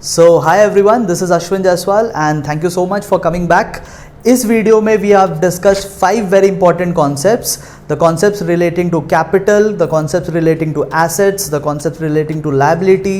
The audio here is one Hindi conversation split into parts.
So hi everyone, this is Ashwin Jaiswal and thank you so much for coming back. इस वीडियो में we have discussed 5 very important concepts. The concepts relating to capital, the concepts relating to assets, the concepts relating to liability,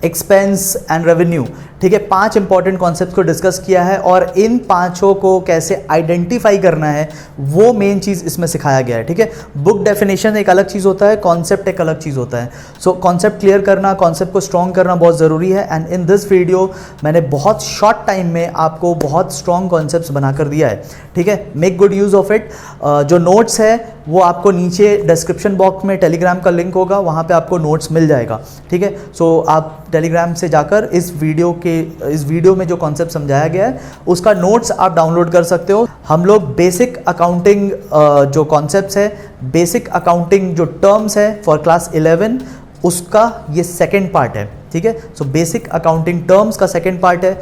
expense and revenue. ठीक है, 5 इंपॉर्टेंट कॉन्सेप्ट्स को डिस्कस किया है और इन पांचों को कैसे आइडेंटिफाई करना है वो मेन चीज़ इसमें सिखाया गया है. ठीक है, बुक डेफिनेशन एक अलग चीज़ होता है, कॉन्सेप्ट एक अलग चीज़ होता है. सो कॉन्सेप्ट क्लियर करना, कॉन्सेप्ट को स्ट्रॉन्ग करना बहुत ज़रूरी है. एंड इन दिस वीडियो मैंने बहुत शॉर्ट टाइम में आपको बहुत स्ट्रॉन्ग कॉन्सेप्ट्स बनाकर दिया है. ठीक है, make good use of it. जो नोट्स है वो आपको नीचे डिस्क्रिप्शन बॉक्स में टेलीग्राम का लिंक होगा, वहाँ पे आपको नोट्स मिल जाएगा. ठीक है, सो आप टेलीग्राम से जाकर इस वीडियो में जो कॉन्सेप्ट समझाया गया है उसका नोट्स आप डाउनलोड कर सकते हो. हम लोग बेसिक अकाउंटिंग जो कॉन्सेप्ट्स है, बेसिक अकाउंटिंग जो टर्म्स है फॉर क्लास 11 उसका ये सेकेंड पार्ट है. ठीक है, सो बेसिक अकाउंटिंग टर्म्स का सेकेंड पार्ट है.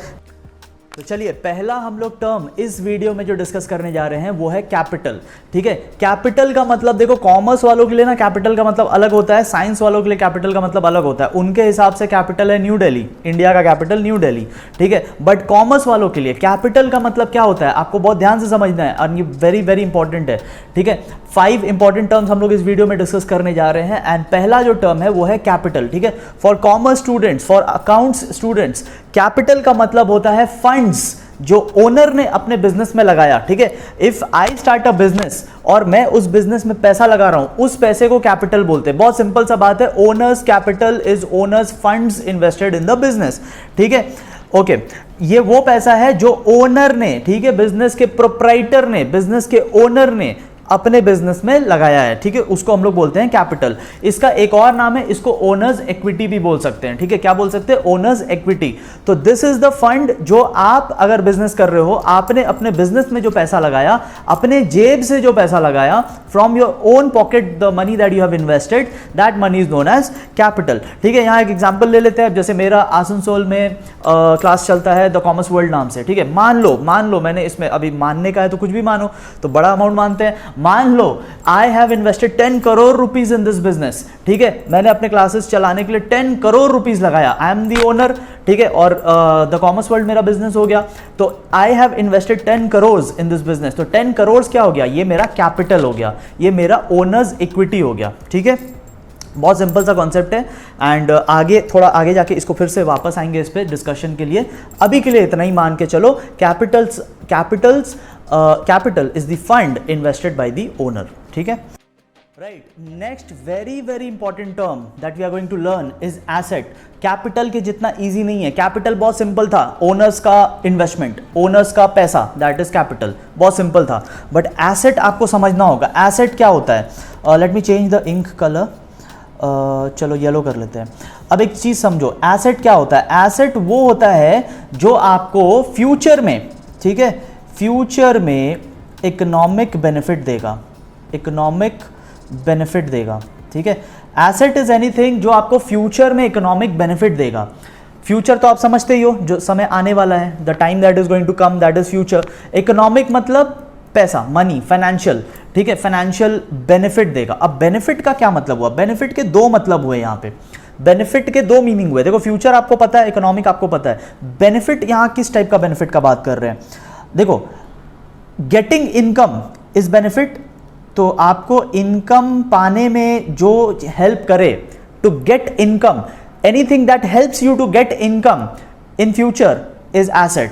तो चलिए, पहला हम लोग टर्म इस वीडियो में जो डिस्कस करने जा रहे हैं वो है कैपिटल. ठीक है, कैपिटल का मतलब देखो, कॉमर्स वालों के लिए ना कैपिटल का मतलब अलग होता है, साइंस वालों के लिए कैपिटल का मतलब अलग होता है. उनके हिसाब से कैपिटल है न्यू दिल्ली, इंडिया का कैपिटल न्यू दिल्ली. ठीक है, बट कॉमर्स वालों के लिए कैपिटल का मतलब क्या होता है आपको बहुत ध्यान से समझना है और ये वेरी वेरी इंपॉर्टेंट है. ठीक है, 5 इंपॉर्टेंट टर्म्स हम लोग इस वीडियो में डिस्कस करने जा रहे हैं. एंड पहला जो टर्म है वो है कैपिटल. ठीक है, for commerce students, for accounts students, capital का मतलब होता है फंड्स जो ओनर ने अपने बिजनेस में लगाया. ठीक है, if I start a business और मैं उस बिजनेस में पैसा लगा रहा हूं, उस पैसे को कैपिटल बोलते हैं. बहुत सिंपल सा बात है, owners capital is owners funds invested in the business. ठीक है, ओके, ये वो पैसा है जो ओनर ने, ठीक है, बिजनेस के प्रोप्राइटर ने, बिजनेस के ओनर ने अपने बिजनेस में लगाया है. ठीक है, उसको हम लोग बोलते हैं कैपिटल. इसका एक और नाम है, इसको ओनर्स इक्विटी भी बोल सकते हैं. ठीक है, क्या बोल सकते हैं? Owners equity. तो दिस इज द फंड जो आप अगर बिजनेस कर रहे हो, आपने अपने बिजनेस में जो पैसा लगाया, अपने जेब से जो पैसा लगाया, from your own pocket the money that you have invested, that money is known as capital. ठीक है, यहां एक एग्जांपल ले लेते हैं. जैसे मेरा आसनसोल में क्लास चलता है द कॉमर्स वर्ल्ड नाम से. ठीक है, मान लो मैंने इसमें अभी मानने का है तो कुछ भी मानो, तो बड़ा अमाउंट मानते हैं. मान लो I have invested 10 crore rupees in this business. ठीक है, मैंने अपने क्लासेस चलाने के लिए 10 करोड़ रुपीज लगाया. I am the owner. ठीक है, और द कॉमर्स वर्ल्ड मेरा बिजनेस हो गया. तो आई have invested 10 crore in this business. तो 10 करोड़ क्या हो गया? ये मेरा कैपिटल हो गया, ये मेरा ओनर्स इक्विटी हो गया. ठीक है, बहुत सिंपल सा कॉन्सेप्ट है. एंड थोड़ा आगे जाके इसको फिर से वापस आएंगे इस पे डिस्कशन के लिए. अभी के लिए इतना ही मान के चलो. Capital is the fund invested by the owner. ठीक है, right. Next very very important term that we are going to learn is asset. Capital के जितना इजी नहीं है. कैपिटल बहुत सिंपल था, ओनर्स का इन्वेस्टमेंट, ओनर्स का पैसा, दैट इज कैपिटल. बहुत सिंपल था. बट एसेट आपको समझना होगा. एसेट क्या होता है? Let me change the ink colour. चलो येलो कर लेते हैं. अब एक चीज समझो, एसेट क्या होता है? एसेट वो होता है जो आपको फ्यूचर में, ठीक है, फ्यूचर में इकोनॉमिक बेनिफिट देगा, इकोनॉमिक बेनिफिट देगा. ठीक है, एसेट इज एनीथिंग जो आपको फ्यूचर में इकोनॉमिक बेनिफिट देगा. फ्यूचर तो आप समझते ही हो, जो समय आने वाला है, the time that is going to come, that is future. Economic मतलब पैसा, मनी, फाइनेंशियल. ठीक है, फाइनेंशियल बेनिफिट देगा. अब बेनिफिट का क्या मतलब हुआ? बेनिफिट के 2 मतलब हुए यहां पे. बेनिफिट के 2 मीनिंग हुए. देखो, फ्यूचर आपको पता है, इकोनॉमिक आपको पता है. बेनिफिट यहां किस टाइप का बेनिफिट का बात कर रहे हैं? देखो, गेटिंग इनकम इज बेनिफिट. तो आपको इनकम पाने में जो हेल्प करे, to get income, anything that helps you to get income in future is asset.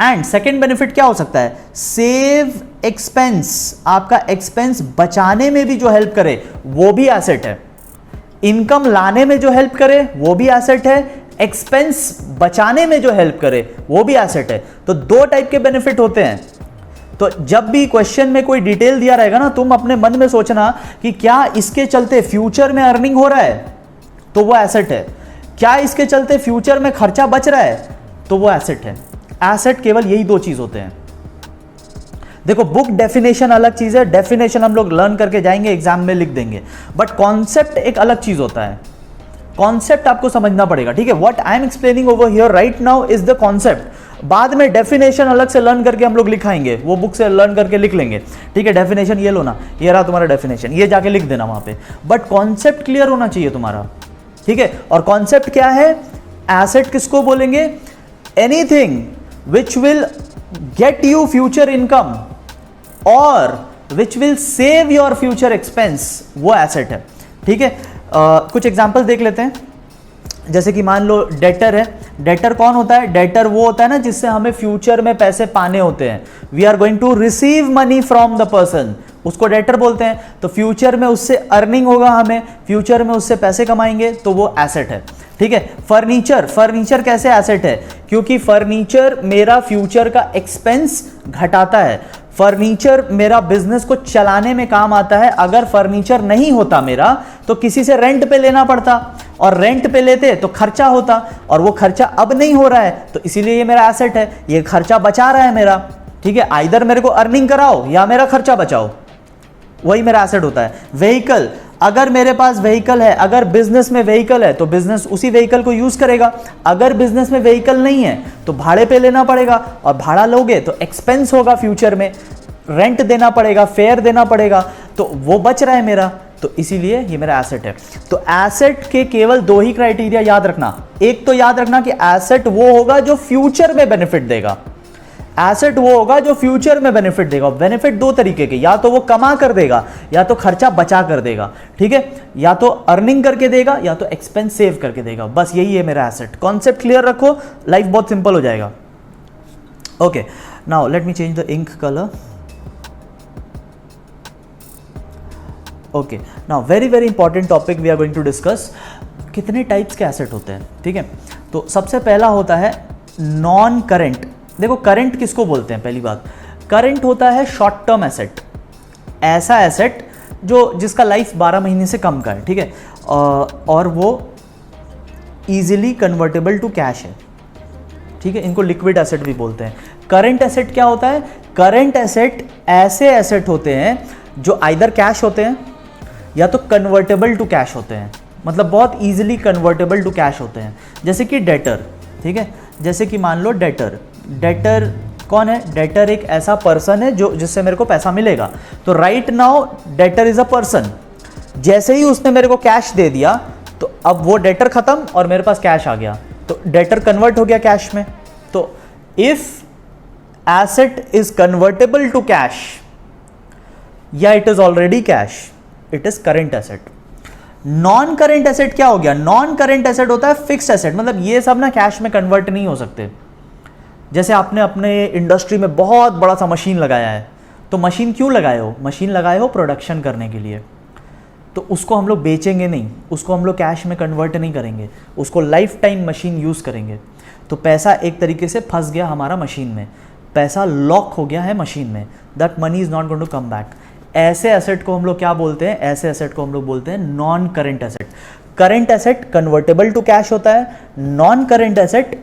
And second benefit क्या हो सकता है? Save expense. आपका एक्सपेंस बचाने में भी जो हेल्प करे वो भी एसेट है. इनकम लाने में जो हेल्प करे वो भी एसेट है. एक्सपेंस बचाने में जो हेल्प करे वो भी एसेट है. तो 2 टाइप के बेनिफिट होते हैं. तो जब भी क्वेश्चन में कोई डिटेल दिया रहेगा ना, तुम अपने मन में सोचना कि क्या इसके चलते फ्यूचर में अर्निंग हो रहा है, तो वो एसेट है. क्या इसके चलते फ्यूचर में खर्चा बच रहा है, तो वो एसेट है. एसेट केवल यही 2 चीज होते हैं. देखो, बुक डेफिनेशन अलग चीज है, डेफिनेशन हम लोग लर्न करके जाएंगे, एग्जाम में लिख देंगे. बट कॉन्सेप्ट एक अलग चीज होता है. कॉन्सेप्ट आपको समझना पड़ेगा. ठीक है, what I am explaining over here right now is the concept. बाद में डेफिनेशन अलग से लर्न करके हम लोग लिखाएंगे, वो बुक से लर्न करके लिख लेंगे. ठीक है, डेफिनेशन ये लो ना, ये रहा तुम्हारा डेफिनेशन, ये जाके लिख देना वहां पे. बट कॉन्सेप्ट क्लियर होना चाहिए तुम्हारा. ठीक है, और कॉन्सेप्ट क्या है? एसेट किसको बोलेंगे? Anything which will get you future income और which will save your future expense, वो एसेट है। ठीक है, कुछ एग्जांपल देख लेते हैं। जैसे कि मान लो डेटर है। डेटर कौन होता है? डेटर वो होता है ना जिससे हमें फ्यूचर में पैसे पाने होते हैं। We are going to receive money from the person, उसको डेटर बोलते हैं। तो फ्यूचर में उससे अर्निंग होगा, हमें फ्यूचर में उससे पैसे कमाएंगे, तो वो एसेट है। ठीक है, फर्नीचर, फर्नीचर कैसे एसेट है? क्योंकि फर्नीचर मेरा फ्यूचर का एक्सपेंस घटाता है। फर्नीचर मेरा बिजनेस को चलाने में काम आता है। अगर फर्नीचर नहीं होता मेरा तो किसी से रेंट पे लेना पड़ता, और रेंट पे लेते तो खर्चा होता, और वो खर्चा अब नहीं हो रहा है, तो इसीलिए ये मेरा एसेट है। ये खर्चा बचा रहा है मेरा। ठीक है, आइदर मेरे को अर्निंग कराओ या मेरा खर्चा बचाओ, वही मेरा एसेट होता है। व्हीकल, अगर मेरे पास व्हीकल है, अगर बिजनेस में व्हीकल है तो बिजनेस उसी व्हीकल को यूज करेगा। अगर बिजनेस में व्हीकल नहीं है तो भाड़े पे लेना पड़ेगा, और भाड़ा लोगे तो एक्सपेंस होगा, फ्यूचर में रेंट देना पड़ेगा, फेयर देना पड़ेगा, तो वो बच रहा है मेरा, तो इसीलिए ये मेरा एसेट है। तो एसेट के केवल दो ही क्राइटेरिया याद रखना। एक तो याद रखना कि एसेट वो होगा जो फ्यूचर में बेनिफिट देगा। एसेट वो होगा जो फ्यूचर में बेनिफिट देगा। बेनिफिट दो तरीके के, या तो वो कमा कर देगा या तो खर्चा बचा कर देगा। ठीक है, या तो अर्निंग करके देगा या तो एक्सपेंस सेव करके देगा। बस यही है मेरा एसेट। कॉन्सेप्ट क्लियर रखो, लाइफ बहुत सिंपल हो जाएगा। Okay, now let me change the ink colour. Okay, now very very important topic we are going to discuss. कितने टाइप्स के एसेट होते हैं? ठीक है, तो सबसे पहला होता है नॉन करेंट। देखो, करंट किसको बोलते हैं? पहली बात, करंट होता है शॉर्ट टर्म एसेट, ऐसा एसेट जो जिसका लाइफ 12 महीने से कम का है। ठीक है, और वो इजीली कन्वर्टेबल टू कैश है। ठीक है, इनको लिक्विड एसेट भी बोलते हैं। करंट एसेट क्या होता है? करंट एसेट ऐसे एसेट होते हैं जो आइदर कैश होते हैं या तो कन्वर्टेबल टू कैश होते हैं, मतलब बहुत इजीली कन्वर्टेबल टू कैश होते हैं। जैसे कि डेटर। ठीक है, जैसे कि मान लो डेटर। डेटर कौन है? डेटर एक ऐसा पर्सन है जो जिससे मेरे को पैसा मिलेगा। तो right now debtor is a person. जैसे ही उसने मेरे को कैश दे दिया तो अब वो डेटर खत्म और मेरे पास कैश आ गया, तो डेटर कन्वर्ट हो गया कैश में। तो if asset is convertible to cash या it is already cash, it is current asset. Non current asset क्या हो गया? नॉन करेंट एसेट होता है फिक्स्ड एसेट, मतलब ये सब ना कैश में कन्वर्ट नहीं हो सकते। जैसे आपने अपने इंडस्ट्री में बहुत बड़ा सा मशीन लगाया है, तो मशीन क्यों लगाए हो? मशीन लगाए हो प्रोडक्शन करने के लिए, तो उसको हम लोग बेचेंगे नहीं, उसको हम लोग कैश में कन्वर्ट नहीं करेंगे, उसको लाइफ टाइम मशीन यूज़ करेंगे। तो पैसा एक तरीके से फंस गया हमारा मशीन में, पैसा लॉक हो गया है मशीन में, that money is not going to come back. ऐसे एसेट को हम लोग क्या बोलते हैं? ऐसे एसेट को हम लोग बोलते हैं non current asset. Current asset convertible to cash होता है, non current asset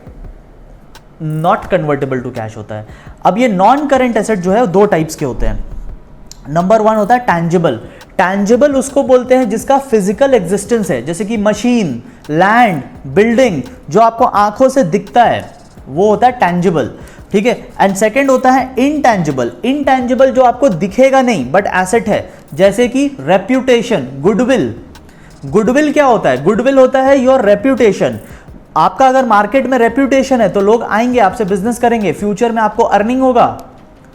not convertible to cash होता है। अब ये नॉन करेंट एसेट जो है दो टाइप्स के होते हैं। नंबर वन होता है टैंजिबल। टैंजिबल उसको बोलते हैं जिसका फिजिकल एग्जिस्टेंस है, जैसे कि मशीन, लैंड, बिल्डिंग, जो आपको आंखों से दिखता है वो होता है टैंजिबल। ठीक है, एंड सेकंड होता है इनटैंजिबल। इनटैंजिबल जो आपको दिखेगा नहीं बट एसेट है, जैसे कि रेप्यूटेशन, गुडविल। गुडविल क्या होता है? गुडविल होता है योर रेप्यूटेशन। आपका अगर मार्केट में रेप्यूटेशन है तो लोग आएंगे, आपसे बिजनेस करेंगे, फ्यूचर में आपको अर्निंग होगा,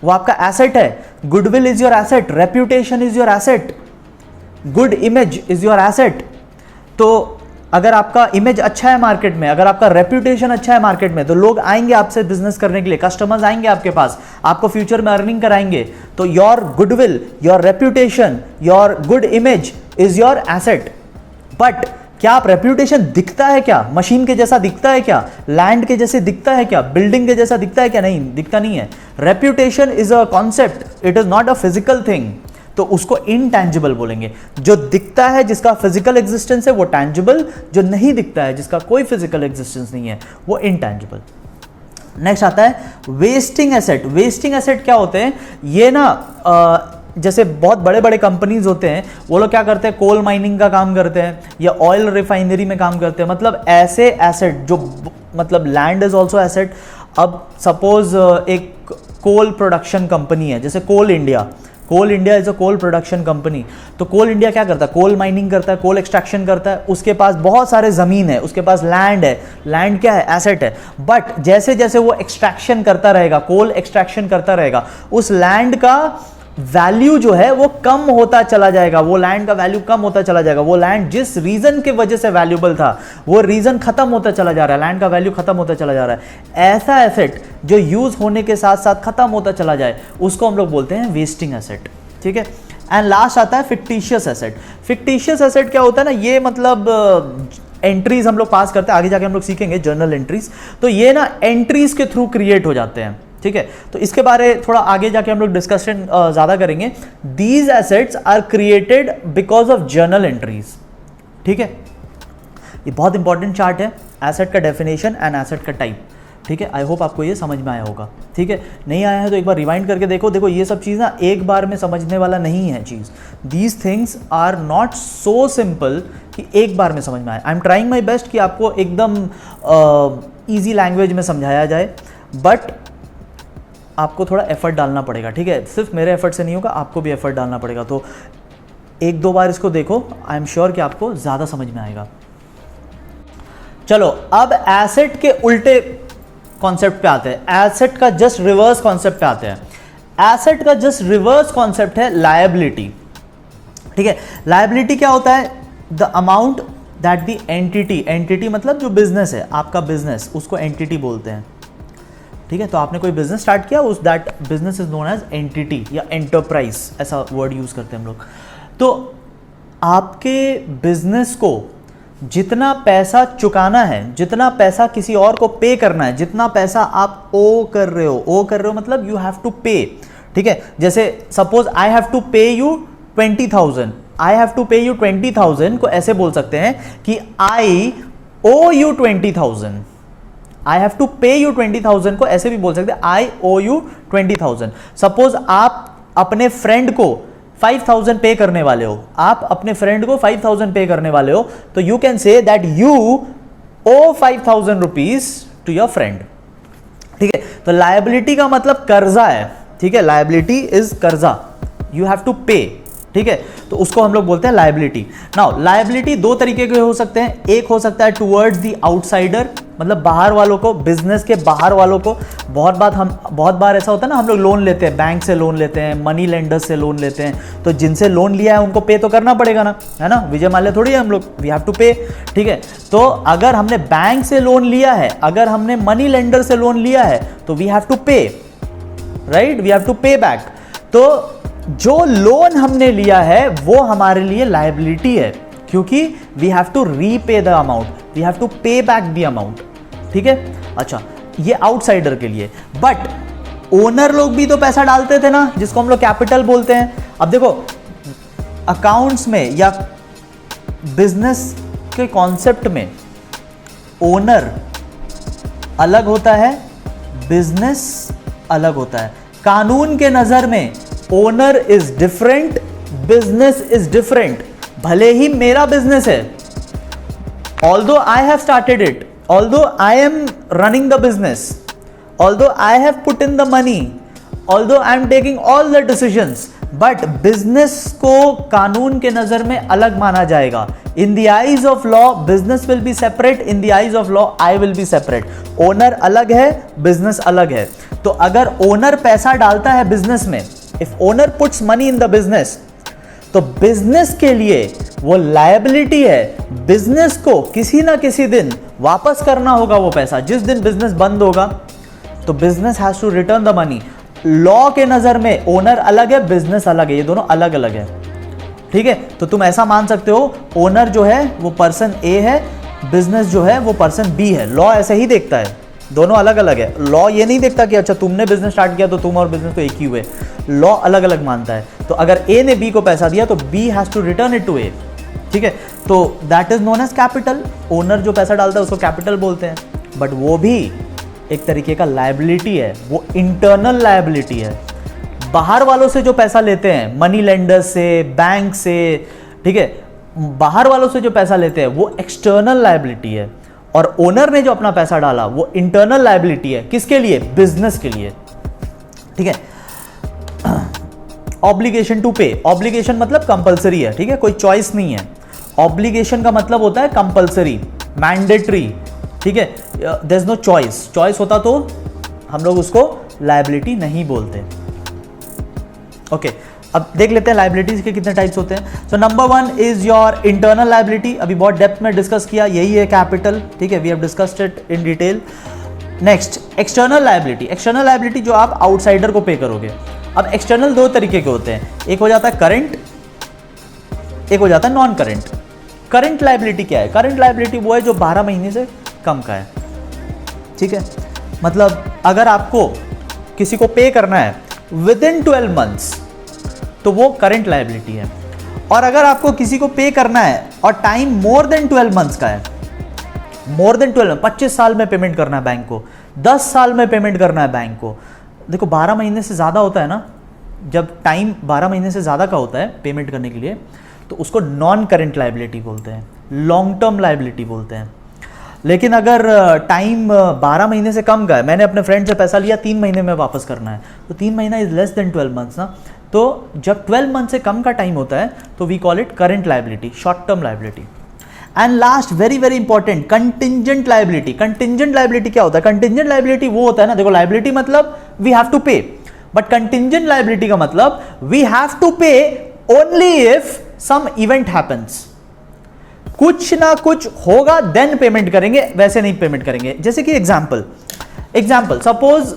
वो आपका एसेट है। Goodwill is your asset, reputation is your asset, good image is your asset. तो अगर आपका इमेज अच्छा है मार्केट में, अगर आपका रेप्यूटेशन अच्छा है मार्केट में, तो लोग आएंगे आपसे बिजनेस करने के लिए, कस्टमर्स आएंगे आपके पास, आपको फ्यूचर में अर्निंग कराएंगे। तो your goodwill, your reputation, your good image is your asset. But क्या आप रेप्यूटेशन दिखता है क्या? मशीन के जैसा दिखता है क्या? लैंड के जैसे दिखता है क्या? बिल्डिंग के जैसा दिखता है क्या? नहीं, दिखता नहीं है। Reputation is a concept, it is not a physical thing, तो उसको इनटैंजिबल बोलेंगे। जो दिखता है, जिसका फिजिकल एग्जिस्टेंस है, वो टैंजिबल। जो नहीं दिखता है, जिसका कोई फिजिकल एग्जिस्टेंस नहीं है, वो इनटैंजिबल। नेक्स्ट आता है वेस्टिंग एसेट। वेस्टिंग एसेट क्या होते हैं? ये ना जैसे बहुत बड़े बड़े कंपनीज होते हैं, वो लोग क्या करते हैं? कोल माइनिंग का काम करते हैं या ऑयल रिफाइनरी में काम करते हैं, मतलब ऐसे एसेट जो, मतलब लैंड इज ऑल्सो एसेट। अब सपोज एक कोल प्रोडक्शन कंपनी है, जैसे Coal India. Coal India is a coal production company. तो कोल इंडिया क्या करता है? कोल माइनिंग करता है, कोल एक्सट्रैक्शन करता है, उसके पास बहुत सारे ज़मीन है, उसके पास लैंड है। लैंड क्या है? एसेट है। बट जैसे जैसे वो एक्सट्रैक्शन करता रहेगा, कोल एक्सट्रैक्शन करता रहेगा, उस लैंड का वैल्यू जो है वो कम होता चला जाएगा, वो लैंड का वैल्यू कम होता चला जाएगा। वो लैंड जिस रीजन के वजह से वैल्यूबल था वो रीजन खत्म होता चला जा रहा है, लैंड का वैल्यू खत्म होता चला जा रहा है। ऐसा एसेट जो यूज होने के साथ साथ खत्म होता चला जाए उसको हम लोग बोलते हैं वेस्टिंग एसेट, ठीक है। एंड लास्ट आता है फिक्टिशियस एसेट। फिक्टिशियस एसेट क्या होता है ना, ये मतलब एंट्रीज हम लोग पास करते हैं, आगे जाके हम लोग सीखेंगे जर्नल एंट्रीज। तो ये ना एंट्रीज के थ्रू क्रिएट हो जाते हैं, ठीक है। तो इसके बारे थोड़ा आगे जाके हम लोग डिस्कशन ज्यादा करेंगे। These assets are created because of journal entries, ठीक है। ये बहुत इंपॉर्टेंट चार्ट है, एसेट का डेफिनेशन एंड एसेट का टाइप, ठीक है। आई होप आपको ये समझ में आया होगा, ठीक है। नहीं आया है तो एक बार रिवाइंड करके देखो। देखो ये सब चीज़ ना एक बार में समझने वाला नहीं है चीज़। These things are not so simple कि एक बार में समझ में आए। I am trying my best कि आपको एकदम ईजी लैंग्वेज में समझाया जाए, बट आपको थोड़ा एफर्ट डालना पड़ेगा, ठीक है। सिर्फ मेरे एफर्ट से नहीं होगा, आपको भी एफर्ट डालना पड़ेगा। तो एक दो बार इसको देखो, आई एम श्योर कि आपको ज़्यादा समझ में आएगा। चलो अब एसेट के उल्टे कॉन्सेप्ट पे आते हैं, एसेट का जस्ट रिवर्स कॉन्सेप्ट पे आते हैं। एसेट का जस्ट रिवर्स कॉन्सेप्ट है लायबिलिटी, ठीक है। लायबिलिटी क्या होता है? The amount that the entity, entity मतलब जो बिजनेस है, आपका बिजनेस, उसको एंटिटी बोलते हैं, ठीक है। तो आपने कोई बिजनेस स्टार्ट किया, उस that business is known as entity या एंटरप्राइज, ऐसा वर्ड यूज करते हैं हम लोग। तो आपके बिजनेस को जितना पैसा चुकाना है, जितना पैसा किसी और को पे करना है, जितना पैसा आप ओ कर रहे हो मतलब यू हैव टू पे, ठीक है। जैसे सपोज आई हैव टू पे यू 20,000, आई हैव टू पे यू 20,000 को ऐसे बोल सकते हैं कि आई ओ यू 20,000। आई हैव टू पे यू 20,000 को ऐसे भी बोल सकते हैं आई ओ यू 20,000। सपोज आप अपने फ्रेंड को 5,000 पे करने वाले हो, आप अपने फ्रेंड को 5,000 पे करने वाले हो, तो you can say that you owe 5,000 rupees to your friend, ठीक है। तो लायबिलिटी का मतलब कर्जा है, ठीक है। लायबिलिटी इज कर्जा, यू हैव टू पे, ठीक है। तो उसको हम लोग बोलते हैं लायबिलिटी। नाउ लायबिलिटी दो तरीके के हो सकते हैं। एक हो सकता है टुवर्ड्स द आउटसाइडर, मतलब बाहर वालों को, बिजनेस के बाहर वालों को। बहुत बार ऐसा होता है ना, हम लोग लोन लेते हैं, बैंक से लोन लेते हैं, मनी लेंडर्स से लोन लेते हैं, तो जिनसे लोन लिया है उनको पे तो करना पड़ेगा ना, है ना। विजय माल्या थोड़ी है हम लोग, वी हैव टू पे, ठीक है। तो अगर हमने बैंक से लोन लिया है, अगर हमने मनी लेंडर से लोन लिया है, तो वी हैव टू पे, right, we have to pay back. तो जो लोन हमने लिया है वो हमारे लिए लायबिलिटी है, क्योंकि we have to repay the amount, we have to pay back the amount, ठीक है। अच्छा, ये आउटसाइडर के लिए। बट ओनर लोग भी तो पैसा डालते थे ना, जिसको हम लोग कैपिटल बोलते हैं। अब देखो अकाउंट्स में या बिजनेस के कॉन्सेप्ट में ओनर अलग होता है, बिजनेस अलग होता है। कानून के नजर में owner is different, business is different. भले ही मेरा बिजनेस है, although I have started it, although I am running the business, although I have put in the money, although I am taking all the decisions, but business को कानून के नजर में अलग माना जाएगा। In the eyes of law business will be separate, in the eyes of law I will be separate. Owner अलग है, बिजनेस अलग है। तो अगर ओनर पैसा डालता है बिजनेस में, if owner puts money in the business, तो बिजनेस के लिए वो लायबिलिटी है। बिजनेस को किसी ना किसी दिन वापस करना होगा वो पैसा। जिस दिन बिजनेस बंद होगा तो business has to return the money. Law के नजर में ओनर अलग है, बिजनेस अलग है, ये दोनों अलग अलग है, ठीक है। तो तुम ऐसा मान सकते हो ओनर जो है वो पर्सन ए है, बिजनेस जो है वो पर्सन बी है। लॉ ऐसे ही देखता है, दोनों अलग अलग है। लॉ ये नहीं देखता कि अच्छा तुमने बिजनेस स्टार्ट किया तो तुम और बिजनेस तो एक ही हुए। लॉ अलग अलग मानता है। तो अगर ए ने बी को पैसा दिया तो B has to return it to A, ठीक है। तो that is known as capital. Owner जो पैसा डालता है उसको कैपिटल बोलते हैं, बट वो भी एक तरीके का लायबिलिटी है, वो इंटरनल लायबिलिटी है। बाहर वालों से जो पैसा लेते हैं, मनी लेंडर्स से, बैंक से, ठीक है, बाहर वालों से जो पैसा लेते हैं वो एक्सटर्नल लायबिलिटी है। और ओनर ने जो अपना पैसा डाला वो इंटरनल लायबिलिटी है। किसके लिए? बिजनेस के लिए, ठीक है। ऑब्लिगेशन टू पे, ऑब्लिगेशन मतलब कंपलसरी है, ठीक है, कोई चॉइस नहीं है। ऑब्लिगेशन का मतलब होता है कंपलसरी, मैंडेटरी, ठीक है, there is no choice. Choice होता तो हम लोग उसको लायबिलिटी नहीं बोलते। ओके, अब देख लेते हैं लायबिलिटीज के कितने टाइप्स होते हैं। So number 1 is your internal liability, अभी बहुत डेप्थ में डिस्कस किया, यही है कैपिटल, ठीक है, we have discussed it in detail. Next external liability, external liability जो आप आउटसाइडर को पे करोगे। अब एक्सटर्नल दो तरीके के होते हैं, एक हो जाता है करंट, एक हो जाता है नॉन करंट। करंट लायबिलिटी क्या है? करंट लायबिलिटी वो है जो 12 महीने से कम का है, ठीक है, मतलब अगर आपको किसी को पे करना है विद इन 12 मंथ्स तो वो करंट लायबिलिटी है, और अगर आपको किसी को पे करना है और टाइम मोर देन 12 मंथ्स का है, मोर देन 12, 25 साल में पेमेंट करना है बैंक को, 10 साल में पेमेंट करना है बैंक को, देखो 12 महीने से ज़्यादा होता है ना, जब टाइम 12 महीने से ज़्यादा का होता है पेमेंट करने के लिए, तो उसको नॉन करंट लायबिलिटी बोलते हैं, लॉन्ग टर्म लायबिलिटी बोलते हैं। लेकिन अगर टाइम 12 महीने से कम का है, मैंने अपने फ्रेंड से पैसा लिया 3 महीने में वापस करना है, तो 3 महीना इज लेस देन 12 मंथ्स ना, तो जब 12 मंथ से कम का टाइम होता है तो we call it current liability, short term liability. And last very very important, contingent liability. Contingent liability क्या होता है? कंटिंजेंट लायबिलिटी वो होता है ना, देखो लायबिलिटी मतलब we have to pay, but contingent liability का मतलब we have to pay only if some event happens, कुछ ना कुछ होगा देन पेमेंट करेंगे, वैसे नहीं पेमेंट करेंगे। जैसे कि एग्जाम्पल सपोज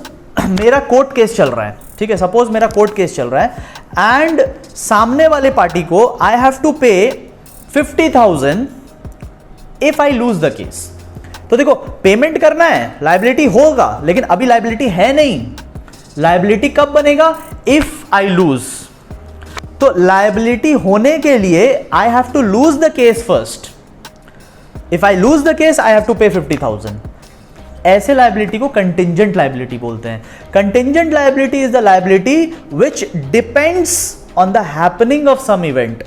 मेरा कोर्ट केस चल रहा है, ठीक है, सपोज मेरा कोर्ट केस चल रहा है एंड सामने वाले पार्टी को आई have to pay 50,000 if I lose the case. तो देखो पेमेंट करना है, लायबिलिटी होगा, लेकिन अभी लायबिलिटी है नहीं, लायबिलिटी कब बनेगा? If I lose. तो लायबिलिटी होने के लिए I have to lose the case first, if I lose the case I have to pay 50,000। ऐसे लायबिलिटी को कंटिंजेंट लायबिलिटी बोलते हैं। Contingent liability is the liability which depends on the happening of some event.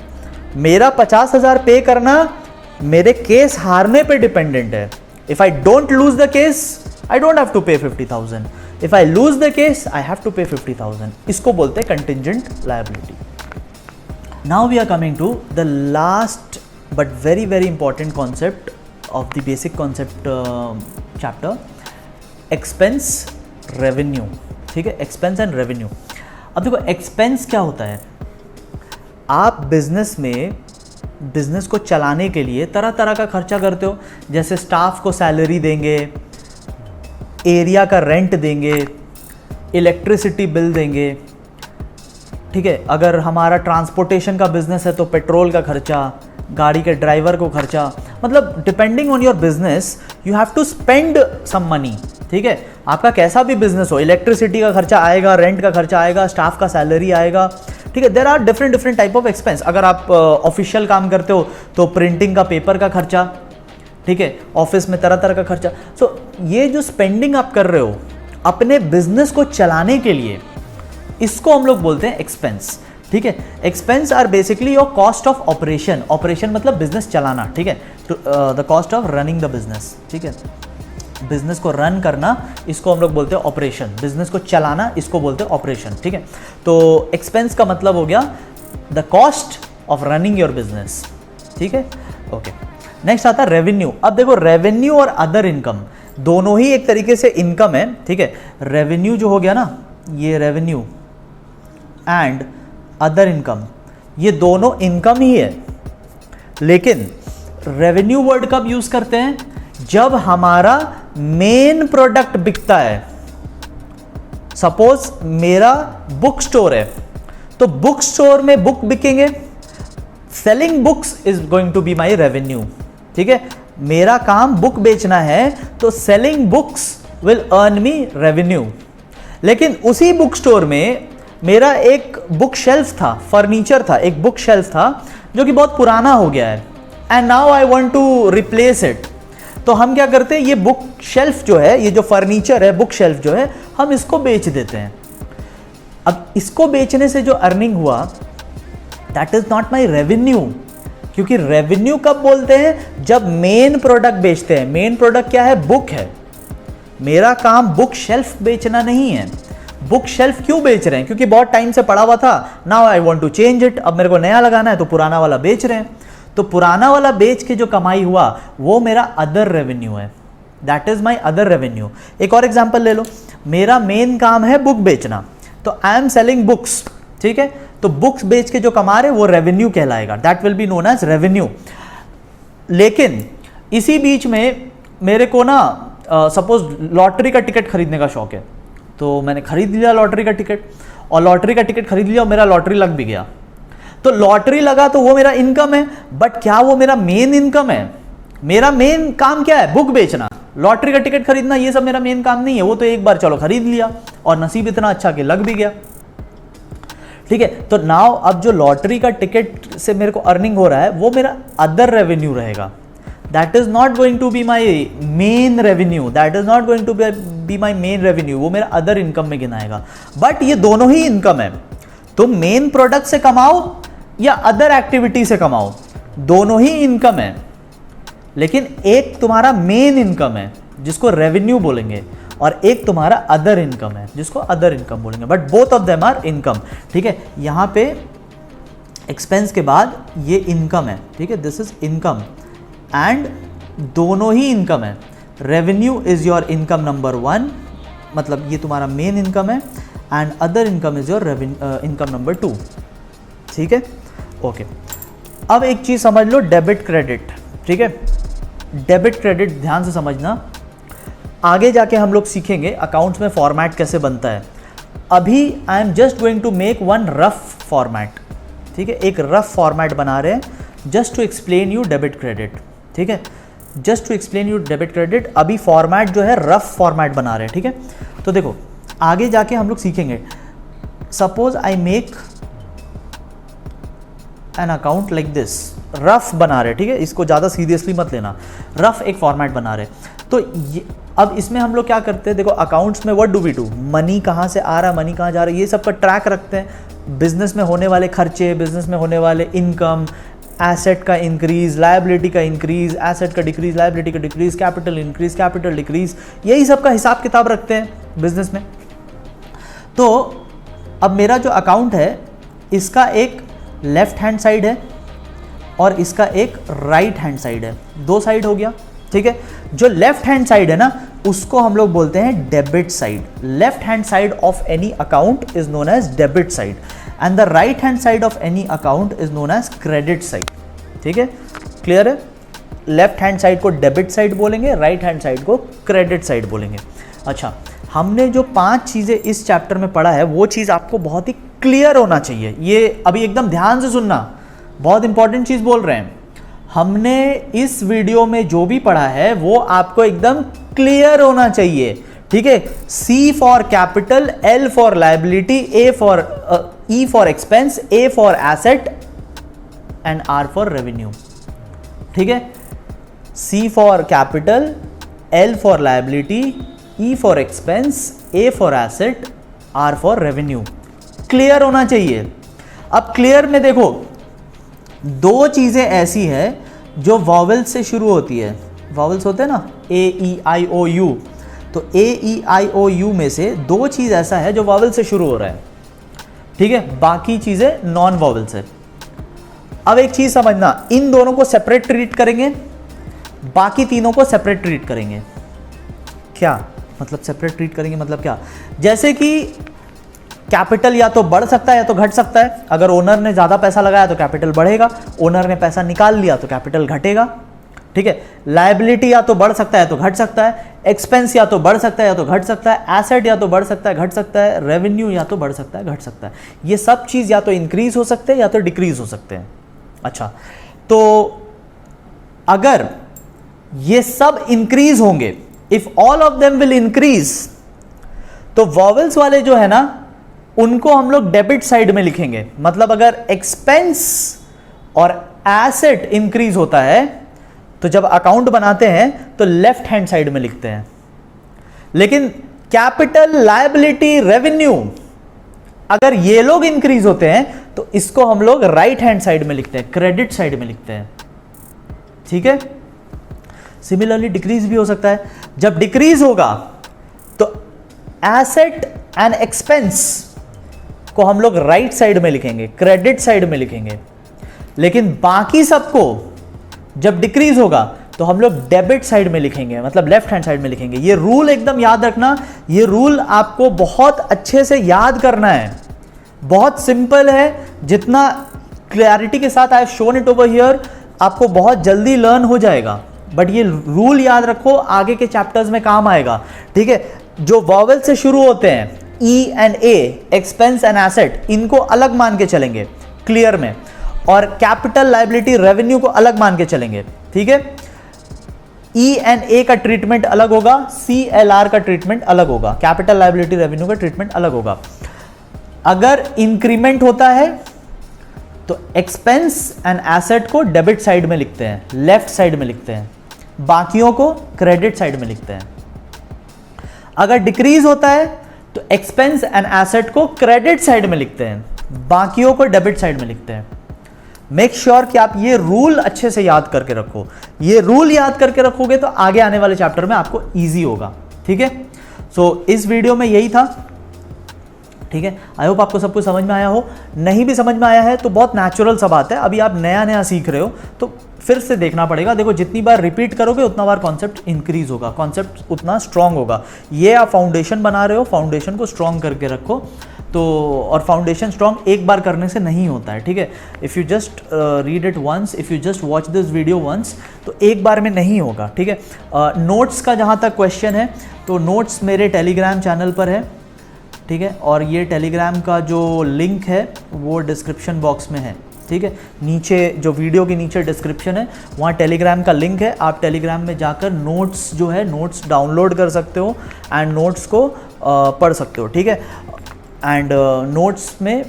मेरा 50,000 पे करना मेरे केस हारने पे डिपेंडेंट है। If I don't lose the case I don't have to pay 50,000, if I lose the case I have to pay 50,000। इसको बोलते हैं contingent liability. Now we are coming to the last but very very important concept of the basic concept chapter, expense revenue, ठीक है, एक्सपेंस एंड रेवेन्यू। अब देखो एक्सपेंस क्या होता है? आप बिजनेस में बिजनेस को चलाने के लिए तरह तरह का खर्चा करते हो, जैसे स्टाफ को सैलरी देंगे, एरिया का रेंट देंगे, इलेक्ट्रिसिटी बिल देंगे, ठीक है, अगर हमारा ट्रांसपोर्टेशन का बिजनेस है तो पेट्रोल का खर्चा, गाड़ी के ड्राइवर को खर्चा, मतलब depending on your business you have to spend some money, ठीक है, आपका कैसा भी बिजनेस हो, इलेक्ट्रिसिटी का खर्चा आएगा, रेंट का खर्चा आएगा, स्टाफ का सैलरी आएगा, ठीक है, there are different type of expense. अगर आप ऑफिशियल काम करते हो तो प्रिंटिंग का पेपर का खर्चा, ठीक है, ऑफिस में तरह तरह का खर्चा। सो ये जो स्पेंडिंग आप कर रहे हो अपने बिजनेस को चलाने के लिए, इसको हम लोग बोलते हैं एक्सपेंस, ठीक है। Expense are basically your cost of operation, operation मतलब बिजनेस चलाना, ठीक है, the cost of running the business, ठीक है, बिजनेस को रन करना इसको हम लोग बोलते हैं ऑपरेशन, बिजनेस को चलाना इसको बोलते हैं ऑपरेशन, ठीक है। तो एक्सपेंस का मतलब हो गया the cost of running your business, ठीक है, ओके। नेक्स्ट आता है रेवेन्यू। अब देखो रेवेन्यू और अदर इनकम दोनों ही एक तरीके से इनकम है, ठीक है। रेवेन्यू जो हो गया ना, ये रेवेन्यू एंड अदर इनकम, ये दोनों इनकम ही है, लेकिन रेवेन्यू वर्ड कब यूज करते हैं? जब हमारा मेन प्रोडक्ट बिकता है। सपोज मेरा बुक स्टोर है, तो बुक स्टोर में बुक बिकेंगे, selling books is going to be my revenue, ठीक है, मेरा काम बुक बेचना है तो selling books will earn me revenue. लेकिन उसी बुक स्टोर में मेरा एक बुक शेल्फ था, फर्नीचर था, एक बुक शेल्फ था जो कि बहुत पुराना हो गया है, and now I want to replace it. तो हम क्या करते हैं, ये बुक शेल्फ जो है, ये जो फर्नीचर है, बुक शेल्फ जो है, हम इसको बेच देते हैं। अब इसको बेचने से जो अर्निंग हुआ that is not my revenue, क्योंकि रेवेन्यू कब बोलते हैं? जब मेन प्रोडक्ट बेचते हैं। मेन प्रोडक्ट क्या है? बुक है। मेरा काम बुक शेल्फ बेचना नहीं है। बुक शेल्फ क्यों बेच रहे हैं? क्योंकि बहुत टाइम से पड़ा हुआ था, now I want to change it, अब मेरे को नया लगाना है, तो पुराना वाला बेच रहे हैं। तो पुराना वाला बेच के जो कमाई हुआ वो मेरा अदर रेवेन्यू है, that is my other revenue. एक और एग्जाम्पल ले लो, मेरा मेन काम है बुक बेचना, तो आई एम सेलिंग बुक्स, ठीक है, तो बुक्स बेच के जो कमा रहे वो रेवेन्यू कहलाएगा, that will be known as revenue. लेकिन इसी बीच में मेरे को ना सपोज लॉटरी का टिकट खरीदने का शौक है, तो मैंने खरीद लिया लॉटरी का टिकट, और लॉटरी का टिकट खरीद लिया और मेरा लॉटरी लग भी गया। तो लॉटरी लगा तो वो मेरा इनकम है, बट क्या वो मेरा मेन इनकम है? मेरा मेन काम क्या है? बुक बेचना, लॉटरी का टिकट खरीदना, ये सब मेरा मेन काम नहीं है। वो तो एक बार चलो खरीद लिया और नसीब इतना अच्छा कि लग भी गया, ठीक है। तो नाउ अब जो लॉटरी का टिकट से मेरे को अर्निंग हो रहा है वो मेरा अदर रेवेन्यू रहेगा, that is not going to be my main revenue, that is not going to be my main revenue, वो मेरा अदर इनकम में गिनाएगा। बट ये दोनों ही इनकम है, तुम मेन प्रोडक्ट से कमाओ या अदर एक्टिविटी से कमाओ, दोनों ही इनकम है, लेकिन एक तुम्हारा मेन इनकम है जिसको रेवेन्यू बोलेंगे, और एक तुम्हारा अदर इनकम है जिसको अदर इनकम बोलेंगे, but both of them are income, ठीक है। यहां पे एक्सपेंस के बाद ये इनकम है, ठीक है, दिस इज इनकम, एंड दोनों ही इनकम है। Revenue is your income number 1, मतलब ये तुम्हारा मेन इनकम है, and other income is your income number 2, ठीक है, ओके। अब एक चीज समझ लो, डेबिट क्रेडिट, ठीक है, डेबिट क्रेडिट ध्यान से समझना, आगे जाके हम लोग सीखेंगे अकाउंट्स में फॉर्मेट कैसे बनता है। अभी I am just going to make one rough format, ठीक है, एक रफ फॉर्मेट बना रहे हैं just to explain you debit credit, ठीक है, just to explain you debit credit. अभी फॉर्मेट जो है रफ फॉर्मेट बना रहे हैं, ठीक है। तो देखो आगे जाके हम लोग सीखेंगे, suppose I make an account like this, rough बना रहे, ठीक है, इसको ज़्यादा सीरियसली मत लेना, रफ एक फॉर्मेट बना रहे। तो ये अब इसमें हम लोग क्या करते हैं, देखो अकाउंट्स में what do we do, money कहाँ से आ रहा है, मनी कहाँ जा रहा है, ये सब का ट्रैक रखते हैं। बिजनेस में होने वाले खर्चे, बिजनेस में होने वाले इनकम, एसेट का इंक्रीज, लायबिलिटी का इंक्रीज, एसेट का डिक्रीज, लायबिलिटी का decrease, capital increase, capital decrease, यही सब का हिसाब किताब रखते हैं बिजनेस में। तो अब मेरा जो अकाउंट है इसका एक लेफ्ट हैंड साइड है और इसका एक राइट हैंड साइड है, दो साइड हो गया, ठीक है। जो लेफ्ट हैंड साइड है ना उसको हम लोग बोलते हैं debit side, left hand side of any account is known as debit side, and the right hand side of any account is known as credit side, ठीक है, क्लियर है। लेफ्ट हैंड साइड को डेबिट साइड बोलेंगे, राइट हैंड साइड को क्रेडिट साइड बोलेंगे। अच्छा, हमने जो 5 चीज़ें इस चैप्टर में पढ़ा है वो चीज़ आपको बहुत ही क्लियर होना चाहिए, ये अभी एकदम ध्यान से सुनना, बहुत इंपॉर्टेंट चीज़ बोल रहे हैं। हमने इस वीडियो में जो भी पढ़ा है वो आपको एकदम क्लियर होना चाहिए, ठीक है। C for capital, L for liability, E for expense, A for asset and R for revenue, ठीक है। C for capital, L for liability, E for expense, A for asset, R for revenue, clear होना चाहिए। अब क्लियर में देखो 2 चीजें ऐसी है जो वॉवेल से शुरू होती है, वॉवेल्स होते हैं ना A-E-I-O-U, तो A-E-I-O-U में से 2 चीज ऐसा है जो वॉवेल से शुरू हो रहा है, ठीक है, बाकी चीजें नॉन वॉवेल्स है। अब एक चीज समझना, इन दोनों को सेपरेट ट्रीट करेंगे, बाकी तीनों को सेपरेट ट्रीट करेंगे। क्या मतलब सेपरेट ट्रीट करेंगे, मतलब क्या, जैसे कि कैपिटल या तो बढ़ सकता है या तो घट सकता है। अगर ओनर ने ज़्यादा पैसा लगाया तो कैपिटल बढ़ेगा, ओनर ने पैसा निकाल लिया तो कैपिटल घटेगा, ठीक है। लायबिलिटी या तो बढ़ सकता है तो घट सकता है, एक्सपेंस या तो बढ़ सकता है या तो घट सकता है, एसेट या तो बढ़ सकता है घट सकता है, रेवेन्यू या तो बढ़ सकता है घट सकता है। ये सब चीज़ या तो इंक्रीज हो सकते हैं या तो डिक्रीज हो सकते हैं। अच्छा, तो अगर ये सब इंक्रीज होंगे, if all of them will increase, तो वॉवेल्स वाले जो है ना उनको हम लोग डेबिट साइड में लिखेंगे। मतलब अगर एक्सपेंस और एसेट इंक्रीज होता है तो जब अकाउंट बनाते हैं तो लेफ्ट हैंड साइड में लिखते हैं, लेकिन कैपिटल, लायबिलिटी, रेवेन्यू अगर ये लोग इंक्रीज होते हैं तो इसको हम लोग राइट हैंड साइड में लिखते हैं, क्रेडिट साइड में लिखते हैं, ठीक है। सिमिलरली डिक्रीज भी हो सकता है। जब डिक्रीज होगा तो एसेट एंड एक्सपेंस को हम लोग राइट साइड में लिखेंगे, क्रेडिट साइड में लिखेंगे, लेकिन बाकी सबको जब डिक्रीज होगा तो हम लोग डेबिट साइड में लिखेंगे, मतलब लेफ्ट हैंड साइड में लिखेंगे। ये रूल एकदम याद रखना, ये रूल आपको बहुत अच्छे से याद करना है, बहुत सिंपल है, जितना क्लैरिटी के साथ I have shown it over here आपको बहुत जल्दी लर्न हो जाएगा, बट ये रूल याद रखो, आगे के चैप्टर्स में काम आएगा, ठीक है। जो वॉवेल से शुरू होते हैं E and A, expense and asset, इनको अलग मान के चलेंगे क्लियर में, और कैपिटल, लायबिलिटी, रेवेन्यू को अलग मान के चलेंगे, ठीक है। ई एंड ए का ट्रीटमेंट अलग होगा, सी एल आर का ट्रीटमेंट अलग होगा, कैपिटल, लायबिलिटी, रेवेन्यू का ट्रीटमेंट अलग होगा। अगर इंक्रीमेंट होता है तो एक्सपेंस एंड एसेट को डेबिट साइड में लिखते हैं, लेफ्ट साइड में लिखते हैं, बाकियों को क्रेडिट साइड में लिखते हैं। अगर डिक्रीज होता है तो एक्सपेंस एंड एसेट को क्रेडिट साइड में लिखते हैं, बाकियों को डेबिट साइड में लिखते हैं। मेक श्योर कि आप ये रूल अच्छे से याद करके रखो, ये रूल याद करके रखोगे तो आगे आने वाले चैप्टर में आपको इजी होगा, ठीक है। सो इस वीडियो में यही था, ठीक है। आई होप आपको सब कुछ समझ में आया हो, नहीं भी समझ में आया है तो बहुत नेचुरल सा बात है, अभी आप नया नया सीख रहे हो तो फिर से देखना पड़ेगा। देखो जितनी बार रिपीट करोगे उतना बार कॉन्सेप्ट इंक्रीज होगा, कॉन्सेप्ट उतना स्ट्रांग होगा। ये आप फाउंडेशन बना रहे हो, फाउंडेशन को स्ट्रांग करके रखो तो, और फाउंडेशन स्ट्रांग एक बार करने से नहीं होता है, ठीक है। If you just read it once, if you just watch this video once, तो एक बार में नहीं होगा, ठीक है। नोट्स का जहाँ तक क्वेश्चन है तो नोट्स मेरे टेलीग्राम चैनल पर है, ठीक है, और ये टेलीग्राम का जो लिंक है वो डिस्क्रिप्शन बॉक्स में है, ठीक है। नीचे जो वीडियो के नीचे डिस्क्रिप्शन है वहाँ टेलीग्राम का लिंक है, आप टेलीग्राम में जाकर नोट्स जो है नोट्स डाउनलोड कर सकते हो एंड नोट्स को पढ़ सकते हो, ठीक है। एंड नोट्स में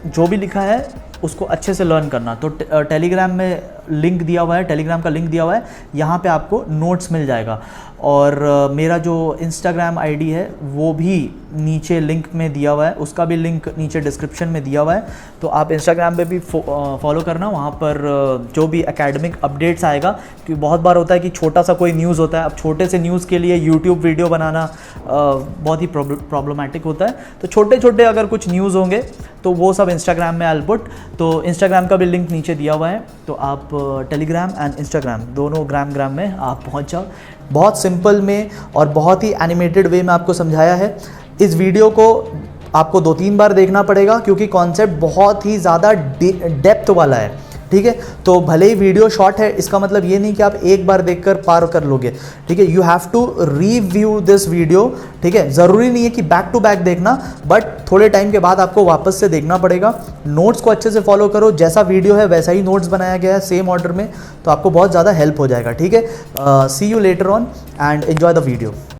जो भी लिखा है उसको अच्छे से लर्न करना। तो टेलीग्राम में लिंक दिया हुआ है, टेलीग्राम का लिंक दिया हुआ है, यहाँ पे आपको नोट्स मिल जाएगा। और मेरा जो इंस्टाग्राम आईडी है वो भी नीचे लिंक में दिया हुआ है, उसका भी लिंक नीचे डिस्क्रिप्शन में दिया हुआ है, तो आप इंस्टाग्राम पे भी फॉलो करना। वहाँ पर जो भी एकेडमिक अपडेट्स आएगा, क्योंकि बहुत बार होता है कि छोटा सा कोई न्यूज़ होता है, अब छोटे से न्यूज़ के लिए यूट्यूब वीडियो बनाना बहुत ही प्रॉब्लमैटिक होता है, तो छोटे छोटे अगर कुछ न्यूज़ होंगे तो वो सब इंस्टाग्राम में आई पुट, तो इंस्टाग्राम का भी लिंक नीचे दिया हुआ है, तो आप टेलीग्राम एंड इंस्टाग्राम दोनों ग्राम में आप पहुँच जाओ। बहुत सिंपल में और बहुत ही एनिमेटेड वे में आपको समझाया है। इस वीडियो को आपको 2-3 बार देखना पड़ेगा क्योंकि कॉन्सेप्ट बहुत ही ज़्यादा डेप्थ वाला है, ठीक है। तो भले ही वीडियो शॉर्ट है, इसका मतलब ये नहीं कि आप एक बार देखकर पार कर लोगे, ठीक है। You have to review this video, ठीक है। ज़रूरी नहीं है कि बैक टू बैक देखना, बट थोड़े टाइम के बाद आपको वापस से देखना पड़ेगा। नोट्स को अच्छे से फॉलो करो, जैसा वीडियो है वैसा ही नोट्स बनाया गया है सेम ऑर्डर में, तो आपको बहुत ज़्यादा हेल्प हो जाएगा, ठीक है। See you later on and enjoy the video.